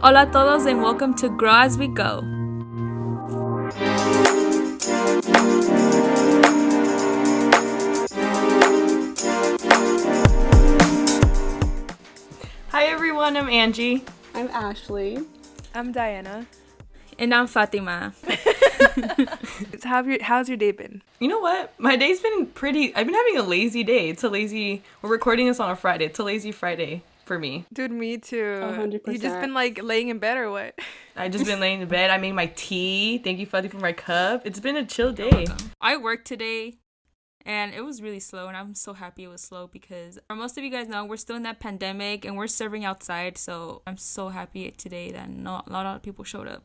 Hola a todos and welcome to Grow As We Go. Hi everyone, I'm Angie. I'm Ashley. I'm Diana. And I'm Fatima. How's your day been? You know what? My day's been I've been having a lazy day. We're recording this on a Friday. It's a lazy Friday for me. Dude, me too. 100%. You just been like laying in bed or what? I just been laying in bed. I made my tea. Thank you, Fuddy, for my cup. It's been a chill day. I worked today and it was really slow, and I'm so happy it was slow because most of you guys know we're still in that pandemic and we're serving outside, so I'm so happy today that not a lot of people showed up.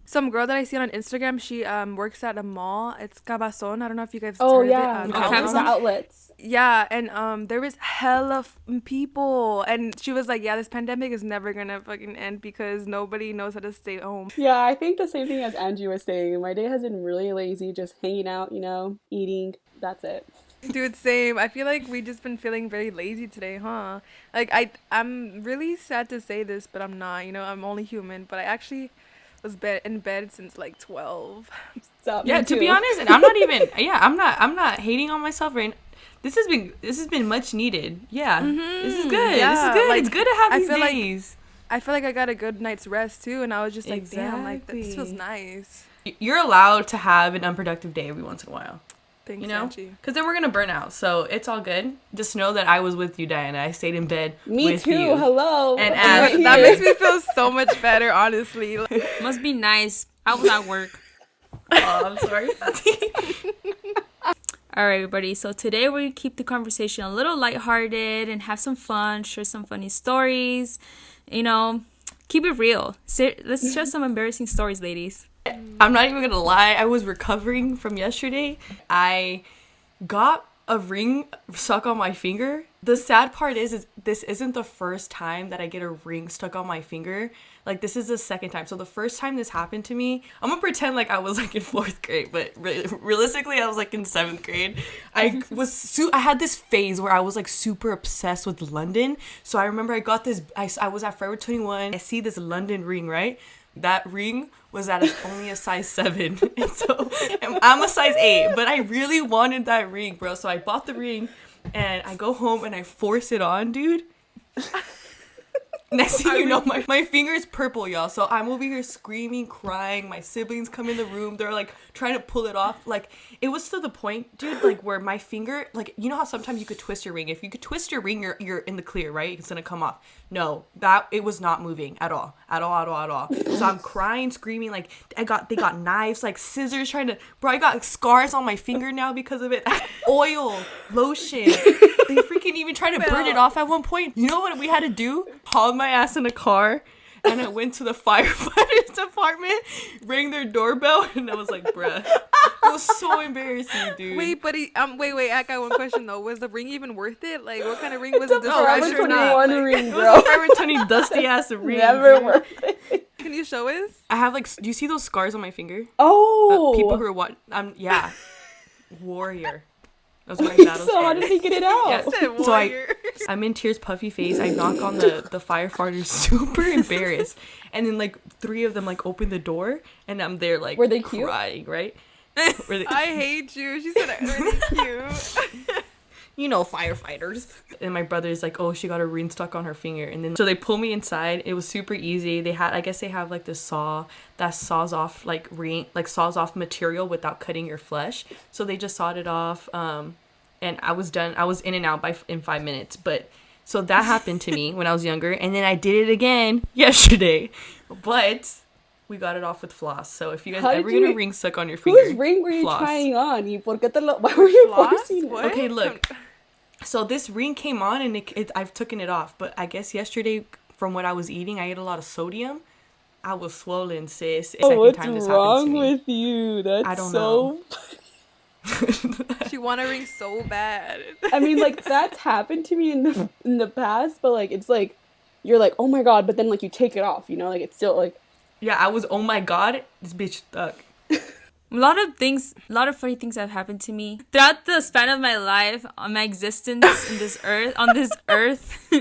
Some girl that I see on Instagram, she works at a mall. It's Cabazon. I don't know if you guys Oh heard yeah, of it. Cabazon? outlets. Yeah, and there was hella people, and she was like, yeah, this pandemic is never gonna fucking end because nobody knows how to stay home. Yeah, I think the same thing as Angie was saying. My day has been really lazy, just hanging out, eating. That's it. Dude, same. I feel like we just been feeling very lazy today, huh? Like I'm really sad to say this, but I'm not. I'm only human. But I actually was in bed since like 12. Yeah, to be honest, and I'm not hating on myself right now. This has been much needed. Yeah. This is good. Yeah, this is good. like, It's good to have I these feel like- days. I feel like I got a good night's rest too, and I was just like, damn, like this feels Exactly. nice. You're allowed to have an unproductive day every once in a while. Thanks, You know? Angie. Because then we're going to burn out. So it's all good. Just know that I was with you, Diana. I stayed in bed Me with too. you. Hello. And I'm Ash- right That here. makes me feel so much better, honestly. Must be nice. I was at work. Oh, I'm sorry. All right, everybody. So today we keep the conversation a little lighthearted and have some fun, share some funny stories. Keep it real. Let's share some embarrassing stories, ladies. I'm not even going to lie. I was recovering from yesterday. I got a ring stuck on my finger. The sad part is this isn't the first time that I get a ring stuck on my finger. Like, this is the second time. So the first time this happened to me, I'm gonna pretend like I was like in 4th grade, but realistically I was like in 7th grade. I had this phase where I was like super obsessed with London. So I remember I got this, I was at Forever 21. I see this London ring, right? That ring was at only a size 7. And I'm a size 8, but I really wanted that ring, bro. So I bought the ring and I go home and I force it on, dude. Next thing you know, my finger is purple, y'all. So I'm over here screaming, crying. My siblings come in the room. They're like trying to pull it off. Like, it was to the point, dude, like where my finger, like, you know how sometimes you could twist your ring. If you could twist your ring, you're in the clear, right? It's gonna come off. No, it was not moving at all. So I'm crying, screaming, like they got knives, like scissors, bro, I got scars on my finger now because of it. Oil, lotion. They freaking even tried to burn it off at one point. You know what we had to do? Hauled my ass in a car, and I went to the firefighters department, rang their doorbell, and I was like, bruh. It was so embarrassing, dude. Wait, buddy. Wait. I got one question though. Was the ring even worth it? Like, what kind of ring was it? This Forever Forever 21 not? ring, It bro. was a Forever 20 dusty ass ring. Never dude. worth it. Can you show us? I have like, do you see those scars on my finger? Oh. People who are what? Yeah, warrior. That's what my battle So how scars. did they get it out? Yeah. Said So warrior. I'm in tears, puffy face. I knock on the firefighters, super embarrassed, and then like 3 of them like open the door, and I'm there like Were they cute? crying, right? Were they, I hate you. She said I'm really cute. firefighters. And my brother's like, oh, she got a ring stuck on her finger, and then so they pull me inside. It was super easy. I guess they have like this saw that saws off saws off material without cutting your flesh. So they just sawed it off. And I was done. I was in and out in 5 minutes. But so that happened to me when I was younger, and then I did it again yesterday. But we got it off with floss. So if you guys How did ever get a you- ring stuck on your finger, Whose ring were you floss. trying on? Why were you Floss? forcing it? What? Okay, look. So this ring came on, and I've taken it off. But I guess yesterday, from what I was eating, I ate a lot of sodium. I was swollen, sis. Oh, what's Time this wrong happened to me. with you? That's I don't so... She want a ring so bad. I mean, like, that's happened to me in the past, but, like, it's like, you're like, oh my god, but then, like, you take it off, like, it's still, like... Yeah, I was, oh my god, this bitch stuck. A lot of funny things have happened to me throughout the span of my life, on my existence on this earth.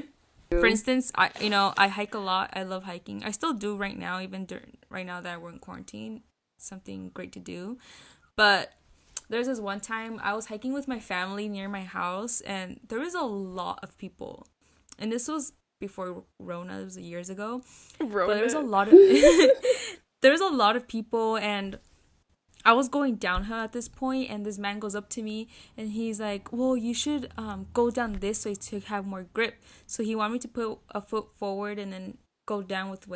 For instance, I hike a lot. I love hiking. I still do right now, even right now that we're in quarantine. Something great to do. But there's this one time I was hiking with my family near my house, and there was a lot of people. And this was before Rona. It was years ago. Rona. But there was a lot of there was a lot of people, and I was going downhill at this point, and this man goes up to me, and he's like, well, you should go down this way to have more grip. So he wanted me to put a foot forward and then go down with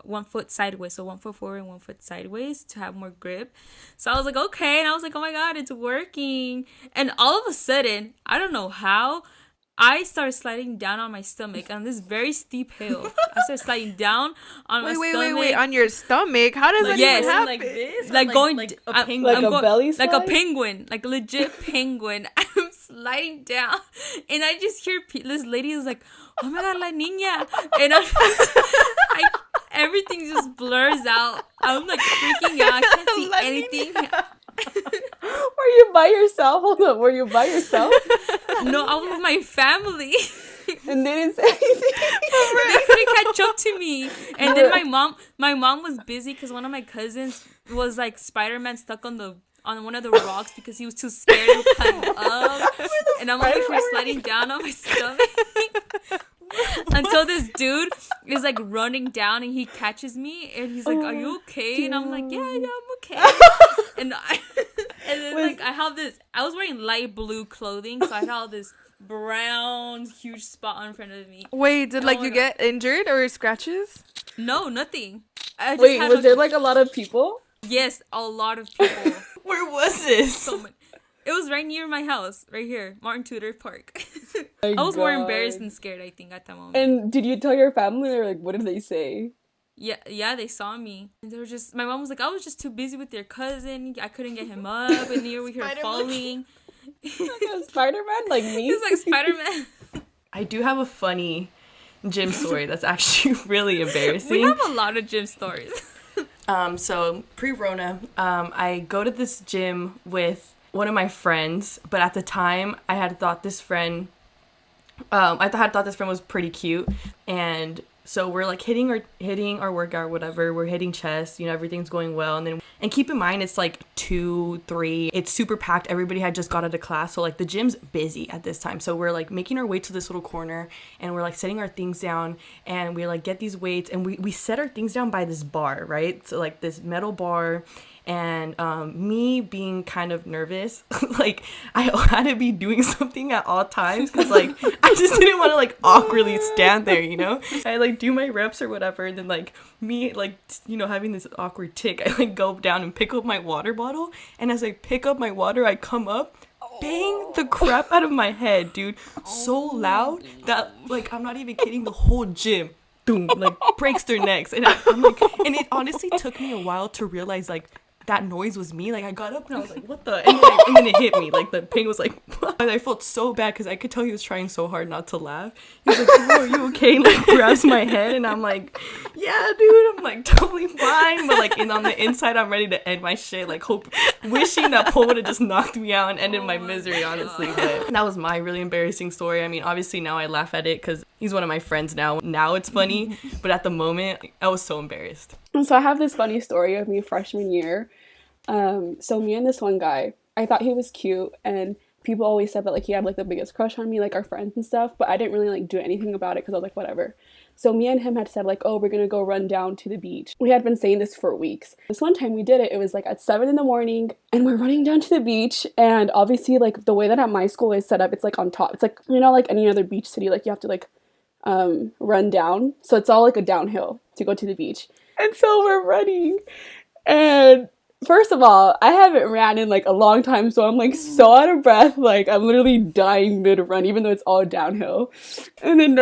1 foot sideways. So 1 foot forward and 1 foot sideways to have more grip. So I was like, okay. And I was like, oh my God, it's working. And all of a sudden, I don't know how, I started sliding down on my stomach on this very steep hill. I started sliding down on my stomach. Wait, on your stomach? How does that even happen? Like this? Like going like a penguin. Like a belly slide? Like a penguin, like a legit penguin. I'm sliding down, and I just hear this lady is like, "Oh my God, la niña," and everything just blurs out. I'm like freaking out. I can't see La anything. Were you by yourself? Hold on. Were you by yourself? No, I was with my family. And they didn't say anything? They couldn't catch up to me. And then my mom was busy because one of my cousins was like Spider-Man stuck on one of the rocks because he was too scared to climb up. And I'm over here sliding down on my stomach. Until this dude is like running down and he catches me and he's like, "Are you okay?" And I'm like, "Yeah, I'm okay." And then like I was wearing light blue clothing, so I had all this brown huge spot in front of me. Wait, did you get injured or scratches? No, nothing. Wait, was there like a lot of people? Yes, a lot of people. Where was this? So many. It was right near my house, right here, Martin Tudor Park. My I was more God. embarrassed than scared, I think, at that moment. And did you tell your family, or like, what did they say? Yeah, they saw me. And they were just, my mom was like, I was just too busy with your cousin. I couldn't get him up, and you were here falling. Like a Spider-Man, like me? He was like Spider-Man. I do have a funny gym story that's actually really embarrassing. We have a lot of gym stories. So pre-Rona, I go to this gym with one of my friends, but at the time I had thought this friend was pretty cute, and so we're like hitting our workout or whatever. We're hitting chest, everything's going well, and keep in mind it's like 2-3, it's super packed. Everybody had just got out of class, so like the gym's busy at this time. So we're like making our way to this little corner, and we're like setting our things down, and we like get these weights, and we set our things down by this bar, right? So like this metal bar. And me being kind of nervous, like I had to be doing something at all times because like I just didn't want to like awkwardly stand there, I like do my reps or whatever, and then like me like having this awkward tick, I like go down and pick up my water bottle, and as I pick up my water, I come up, bang the crap out of my head, dude, so loud that like I'm not even kidding, the whole gym boom like breaks their necks, and I'm like, and it honestly took me a while to realize like that noise was me. Like I got up and I was like, what the? And then it hit me. Like the pain was like, and I felt so bad because I could tell he was trying so hard not to laugh. He was like, "Oh, are you okay?" And like grabs my head, and I'm like, "Yeah, dude." I'm like totally fine, but like on the inside, I'm ready to end my shit. Like wishing that Paul would have just knocked me out and ended my misery. Honestly, but that was my really embarrassing story. I mean, obviously now I laugh at it because he's one of my friends now. Now it's funny, but at the moment, I was so embarrassed. So I have this funny story of me freshman year. So me and this one guy, I thought he was cute, and people always said that like he had like the biggest crush on me, like our friends and stuff, but I didn't really like do anything about it because I was like, whatever. So me and him had said like, oh, we're gonna go run down to the beach. We had been saying this for weeks. This one time we did it, it was like at 7 a.m, and we're running down to the beach, and obviously like the way that at my school is set up, it's like on top. It's like, like any other beach city, like you have to like run down. So it's all like a downhill to go to the beach. And so we're running, and first of all, I haven't ran in like a long time, so I'm like so out of breath, like I'm literally dying mid-run, even though it's all downhill. And then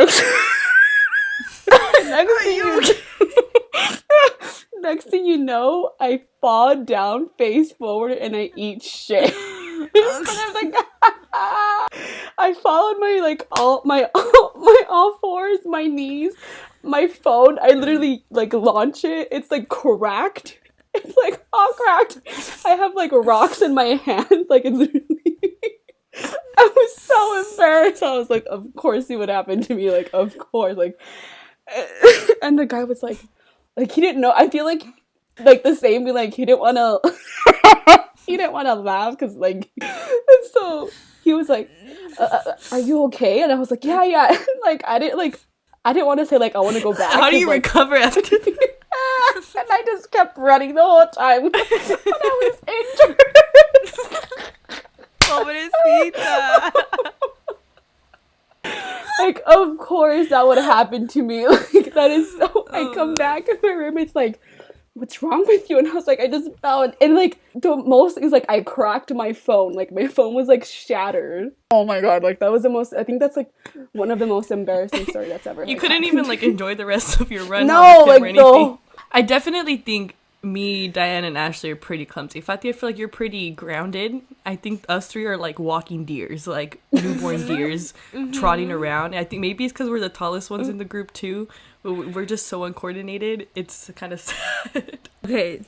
next thing you know, I fall down face forward and I eat shit. And I'm like, I fall on my all fours, my knees, my phone. I literally like launch it. It's like cracked. It's like all cracked. I have like rocks in my hands. Like it's literally. I was so embarrassed. I was like, of course it would happen to me. Like, of course. Like, and the guy was like he didn't know. I feel like the same be like he didn't want to he didn't want to laugh because like, and so he was like, are you okay? And I was like, yeah. Like I didn't want to say like I want to go back. How do you recover after? And I just kept running the whole time when I was injured. Pobrecita. Like, of course that would happen to me. Like, that is so... I come back and my roommate's like, what's wrong with you? And I was like, I just fell. And like, the most is like, I cracked my phone. Like, my phone was like shattered. Oh my god, like, that was the most... I think that's like one of the most embarrassing stories that's ever You like, couldn't even like enjoy the rest of your run. No, or like, anything. no. I definitely think me, Diane, and Ashley are pretty clumsy. Fatih, I feel like you're pretty grounded. I think us three are like walking deers, like newborn deers trotting around. And I think maybe it's because we're the tallest ones in the group too. But we're just so uncoordinated. It's kind of sad. Okay,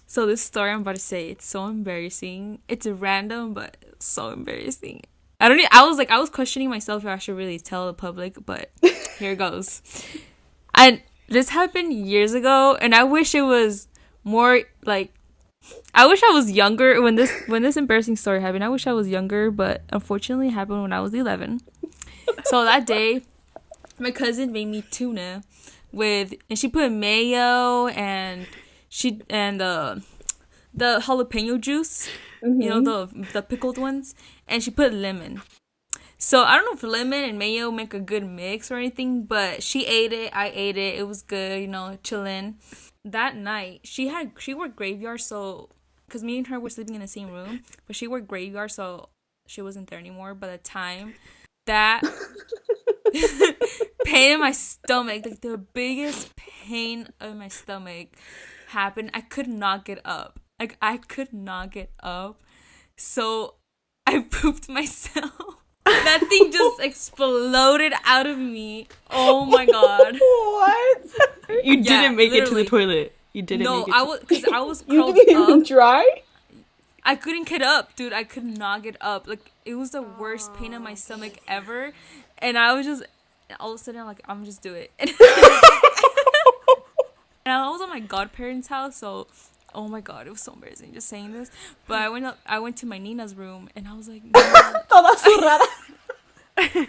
so this story I'm about to say, it's so embarrassing. It's random, but it's so embarrassing. I was questioning myself if I should really tell the public, but here it goes. And this happened years ago, and I wish it was more like, I wish I was younger when this embarrassing story happened. I wish I was younger, but unfortunately it happened when I was 11. So that day, my cousin made me tuna and she put mayo and the jalapeno juice, you know, the pickled ones, and she put lemon. So I don't know if lemon and mayo make a good mix or anything, but she ate it, I ate it, it was good, you know, chillin'. That night, she worked graveyard, so, because me and her were sleeping in the same room, but she worked graveyard, so she wasn't there anymore. By the time that pain in my stomach, like the biggest pain of my stomach happened, I could not get up. Like, I could not get up, so I pooped myself. That thing just exploded out of me. Oh my god. What? You didn't make it to the literally. toilet. You didn't No, make it. I was You curled didn't even up. try? I couldn't get up, dude. I could not get up. Like, it was the worst pain in my stomach ever. And I was just, all of a sudden, I'm like, I'm just do it. And I was at my godparents' house, so, oh my god, it was so embarrassing just saying this. But I went to my Nina's room, and I was like, Nina. Toda zurrada. I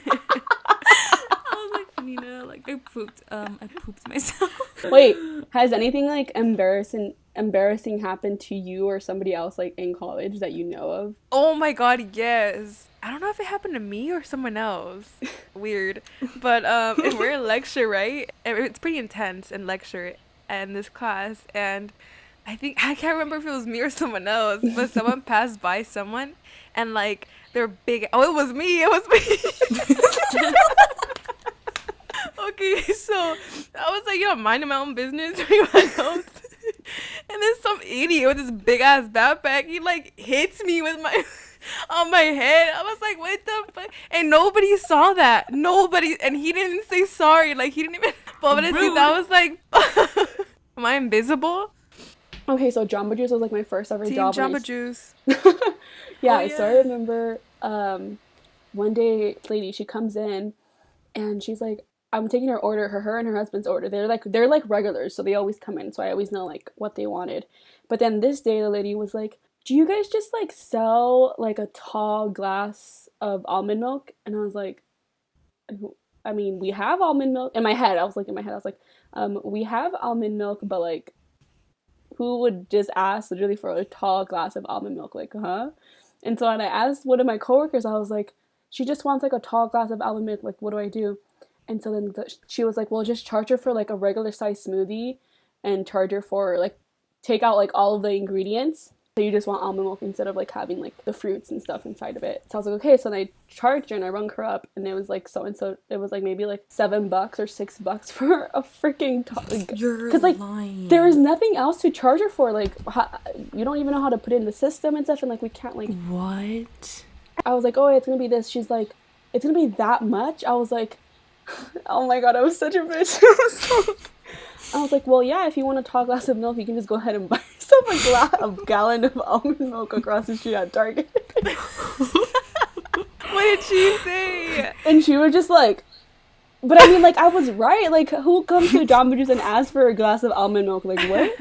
was like, Nina, like, I pooped myself. Wait, has anything like embarrassing happened to you or somebody else like in college that you know of? Oh my god, yes. I don't know if it happened to me or someone else. Weird. But and we're in lecture, right? And it's pretty intense in lecture and this class, and I can't remember if it was me or someone else, but someone passed by someone and like they're big. Oh, it was me. Okay, so I was like, minding my own business, doing my notes. And then some idiot with this big ass backpack, he like hits me with on my head. I was like, what the fuck? And nobody saw that. Nobody. And he didn't say sorry. Like, he didn't even. Pobrecita, I was like, am I invisible? Okay, so Jamba Juice was like my first ever Team job. Jamba Juice. Yeah, Oh, so I yeah. remember one day, lady, she comes in and she's like, I'm taking her order, her and her husband's order. They're like regulars, so they always come in, so I always know like what they wanted. But then this day the lady was like, do you guys just like sell like a tall glass of almond milk? And I was like, I mean, we have almond milk. In my head, I was like, we have almond milk, but like, who would just ask literally for a tall glass of almond milk? Like, huh? And so when I asked one of my coworkers, I was like, she just wants like a tall glass of almond milk. Like, what do I do? And so then she was like, well, just charge her for like a regular size smoothie and charge her for like, take out like all of the ingredients. So you just want almond milk instead of like having like the fruits and stuff inside of it. So I was like, okay. So then I charged her and I rung her up, and it was like so it was like maybe like $7 or $6 for a freaking You're because like lying. there is nothing else to charge her for. Like you don't even know how to put it in the system and stuff, and like we can't like. What? I was like, oh, it's gonna be this. She's like, it's gonna be that much. I was like, oh my god, I was such a bitch. I was like, well, yeah, if you want a tall glass of milk, you can just go ahead and buy yourself a gallon of almond milk across the street at Target. Wait, did she say? And she was just like, but I mean, like, I was right. Like, who comes to Jamba Juice and asks for a glass of almond milk? Like, what?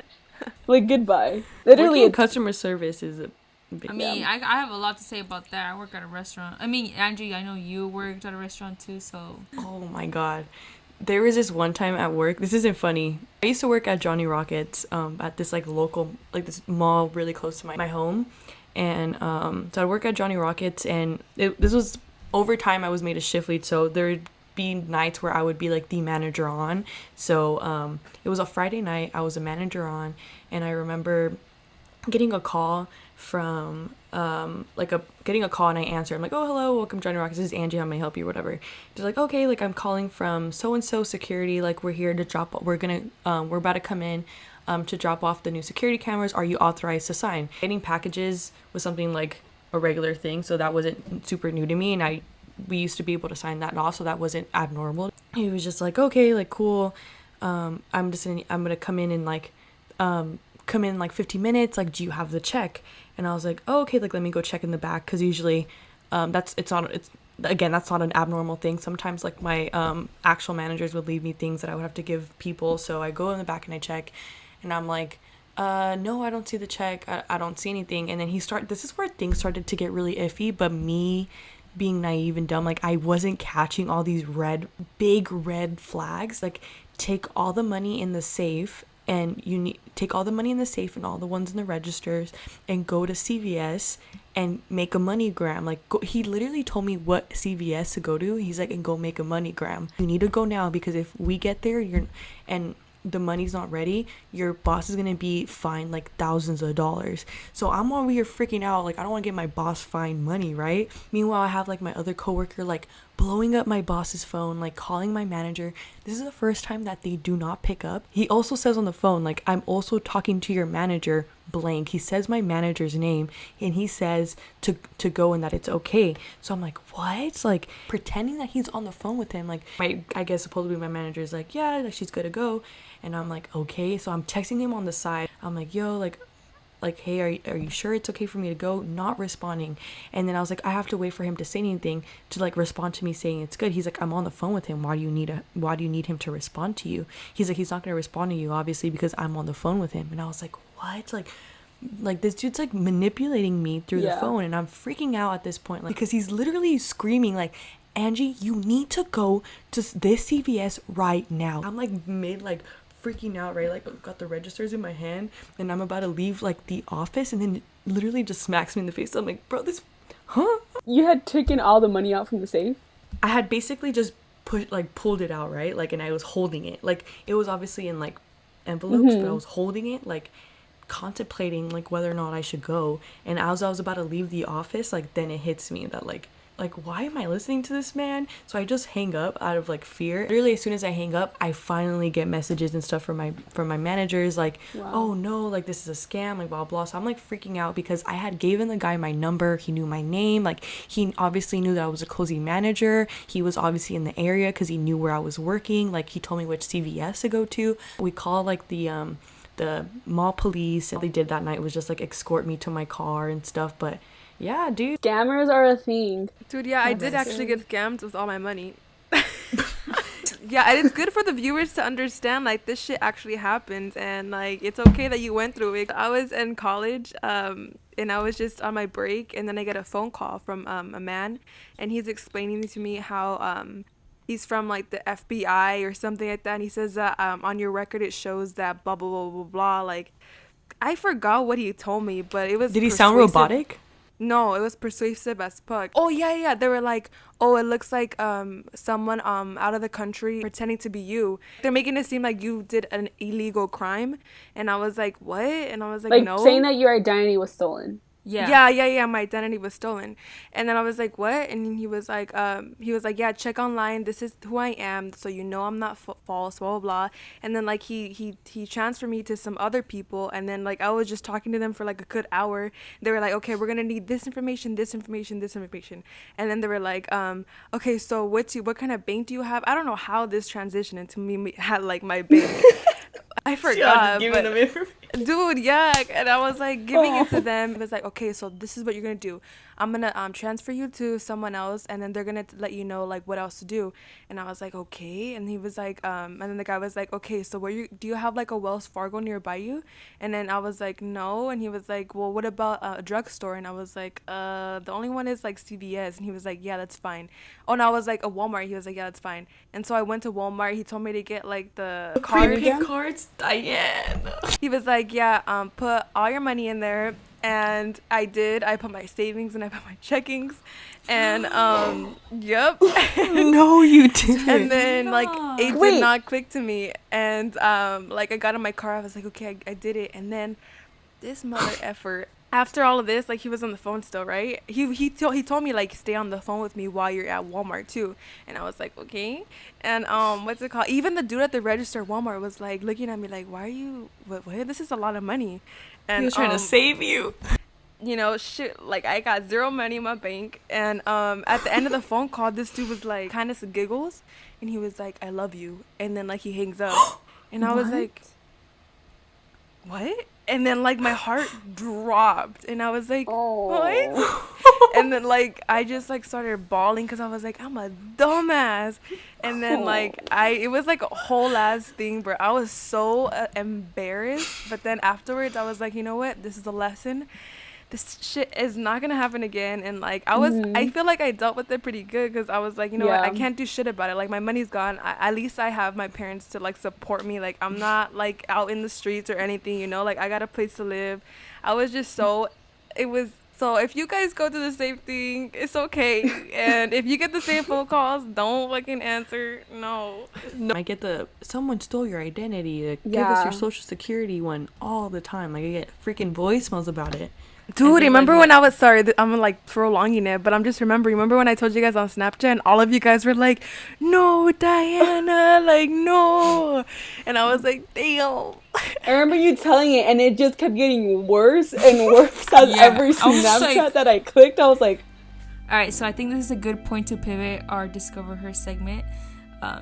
Like, goodbye. Literally, Working in customer service is a big I mean, I have a lot to say about that. I work at a restaurant. I mean, Angie, I know you worked at a restaurant too, so. Oh my god. There was this one time at work. This isn't funny. I used to work at Johnny Rockets at this like local, like this mall really close to my home. And so I work at Johnny Rockets, and this was over time I was made a shift lead, so there would be nights where I would be like the manager on. So it was a Friday night, I was a manager on, and I remember getting a call from getting a call, and I answer. I'm like, oh, hello, welcome to Johnny Rockets, this is Angie, how may I help you, whatever. They're like, okay, like I'm calling from so and so security, like we're here to drop, we're about to come in to drop off the new security cameras. Are you authorized to sign? Getting packages was something like a regular thing, so that wasn't super new to me, and we used to be able to sign that off, so that wasn't abnormal. He was just like, okay, like cool, I'm gonna come in and like 15 minutes, like do you have the check? And I was like, oh, okay, like let me go check in the back, because usually that's not an abnormal thing. Sometimes like my actual managers would leave me things that I would have to give people, so I go in the back and I check, and I'm like, no, I don't see the check, I don't see anything. And then this is where things started to get really iffy, but me being naive and dumb, like I wasn't catching all these big red flags. Like, take all the money in the safe, and take all the money in the safe and all the ones in the registers, and go to CVS and make a MoneyGram. Like, he literally told me what CVS to go to. He's like, and go make a MoneyGram. You need to go now, because if we get there and the money's not ready, your boss is gonna be fined like thousands of dollars. So I'm over here freaking out, like I don't want to get my boss fined money, right? Meanwhile, I have like my other coworker like blowing up my boss's phone, like calling my manager. This is the first time that they do not pick up. He also says on the phone, like, I'm also talking to your manager, blank. He says my manager's name, and he says to go and that it's okay. So I'm like, what? Like, pretending that he's on the phone with him. Like, I guess supposedly my manager is like, yeah, like she's good to go. And I'm like, okay. So I'm texting him on the side. I'm like, yo, like hey, are you sure it's okay for me to go? Not responding. And then I was like, I have to wait for him to say anything to like respond to me saying it's good. He's like, I'm on the phone with him, why do you need him to respond to you? He's like, he's not going to respond to you obviously because I'm on the phone with him. And I was like, what? Like this dude's like manipulating me through the phone, and I'm freaking out at this point, like, because he's literally screaming like, Angie, you need to go to this CVS right now. I'm like mid like freaking out, right? Like, I've got the registers in my hand and I'm about to leave like the office, and then literally just smacks me in the face. I'm like, bro, You had taken all the money out from the safe? I had basically just pulled it out, right? Like, and I was holding it. Like, it was obviously in like envelopes, but I was holding it, like contemplating like whether or not I should go. And as I was about to leave the office, like then it hits me that like why am I listening to this man? So I just hang up out of like fear. Literally as soon as I hang up, I finally get messages and stuff from my managers like, wow, oh no, like this is a scam, like blah blah. So I'm like freaking out because I had given the guy my number. He knew my name. Like, he obviously knew that I was a closing manager. He was obviously in the area because he knew where I was working. Like, he told me which CVS to go to. We called like the mall police, and they did that night was just like escort me to my car and stuff. But yeah, dude, scammers are a thing. Dude, yeah, I did actually get scammed with all my money. Yeah, and it's good for the viewers to understand, like, this shit actually happens, and like it's okay that you went through it. I was in college, and I was just on my break, and then I get a phone call from a man, and he's explaining to me how he's from like the FBI or something like that, and he says that on your record it shows that blah blah blah blah blah. Like, I forgot what he told me, but it was. Did he sound robotic? No, it was persuasive as fuck. Oh yeah, they were like, oh, it looks like someone out of the country pretending to be you. They're making it seem like you did an illegal crime, and I was like, what? And I was like no, saying that your identity was stolen. Yeah, my identity was stolen. And then I was like, what? And he was like, yeah, check online, this is who I am, so you know I'm not false, blah blah blah. And then like he transferred me to some other people, and then like I was just talking to them for like a good hour. They were like, okay, we're gonna need this information, and then they were like, okay, so what kind of bank do you have? I don't know how this transitioned into me had like my bank. I forgot. Dude, yuck. And I was like giving it to them. It was like, okay, so this is what you're gonna do. I'm gonna transfer you to someone else, and then they're gonna let you know like what else to do. And I was like, okay. And he was like, and then the guy was like, okay, so do you have like a Wells Fargo nearby you? And then I was like, no. And he was like, well, what about a drugstore? And I was like, the only one is like CVS. And he was like, yeah, that's fine. Oh, and I was like, a Walmart. He was like, yeah, that's fine. And so I went to Walmart. He told me to get like the Prepaid cards, Diane. He was like, yeah, put all your money in there. And I did. I put my savings and I put my checkings. And, yep. No, you didn't. And then, like, it did not click to me. And, like, I got in my car. I was like, okay, I did it. And then this mother effer, after all of this, like, he was on the phone still, right? He told me, like, stay on the phone with me while you're at Walmart, too. And I was like, okay. And, what's it called? Even the dude at the register at Walmart was, like, looking at me like, why are you, what? This is a lot of money. And, he was trying to save you. You know, shit, like, I got zero money in my bank. And at the end of the phone call, this dude was, like, kind of giggles. And he was like, I love you. And then, like, he hangs up. And I was like, what? And then, like, my heart dropped. And I was like, what? And then, like, I just, like, started bawling because I was like, I'm a dumbass. And then, like, it was, like, a whole ass thing, bro. I was so embarrassed. But then afterwards, I was like, you know what? This is a lesson. This shit is not gonna happen again. And like I feel like I dealt with it pretty good because I was like, you know what, I can't do shit about it. Like, my money's gone. At least I have my parents to like support me. Like, I'm not like out in the streets or anything, you know. Like, I got a place to live. I was just so if you guys go through the same thing, it's okay. And if you get the same phone calls, don't fucking answer. No. I get someone stole your identity. Give us your social security one all the time. Like, I get freaking voicemails about it. Dude, remember when I was, I'm like prolonging it, but I'm just remember when I told you guys on Snapchat and all of you guys were like, no, Diana, like, no. And I was like, damn. I remember you telling it, and it just kept getting worse and worse as every Snapchat that I clicked. I was like, all right, so I think this is a good point to pivot our Discover Her segment.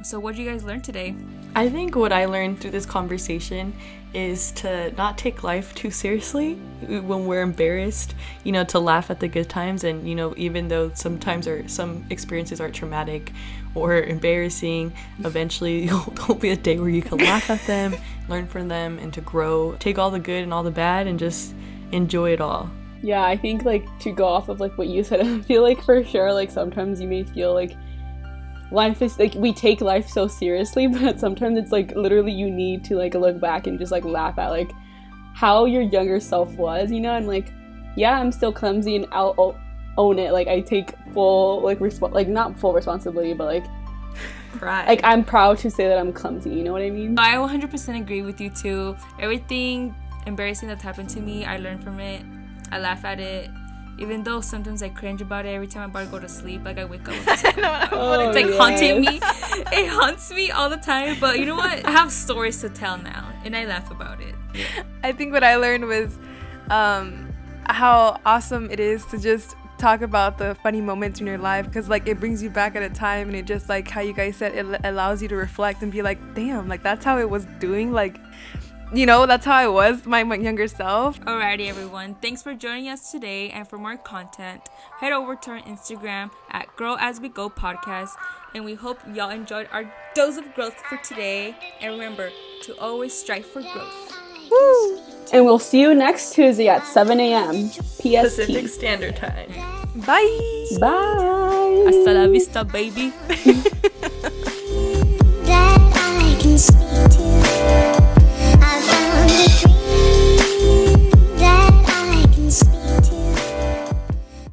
So what did you guys learn today? I think what I learned through this conversation is to not take life too seriously when we're embarrassed, you know, to laugh at the good times. And, you know, even though sometimes some experiences are traumatic or embarrassing, eventually there'll be a day where you can laugh at them, learn from them, and to grow. Take all the good and all the bad and just enjoy it all. Yeah, I think, like, to go off of, like, what you said, I feel like for sure, like, sometimes you may feel like life is, like, we take life so seriously, but sometimes it's, like, literally you need to, like, look back and just, like, laugh at, like, how your younger self was, you know, and, like, yeah, I'm still clumsy and I'll own it. Like, I take full, like, not full responsibility, but, like, pride. Like, I'm proud to say that I'm clumsy, you know what I mean? I 100% agree with you, too. Everything embarrassing that's happened to me, I learn from it. I laugh at it. Even though sometimes I cringe about it every time I'm about to go to sleep, like, I wake up with this, it's like haunting me. It haunts me all the time, but you know what? I have stories to tell now, and I laugh about it. I think what I learned was how awesome it is to just talk about the funny moments in your life, because, like, it brings you back at a time, and it just, like how you guys said, it allows you to reflect and be like, damn, like, that's how it was doing, like, you know, that's how I was, my younger self. Alrighty, everyone. Thanks for joining us today. And for more content, head over to our Instagram at Grow As We Go Podcast. And we hope y'all enjoyed our dose of growth for today. And remember to always strive for growth. Woo! And we'll see you next Tuesday at 7 a.m. PST. Pacific Standard Time. Bye. Bye. Hasta la vista, baby. That I can see.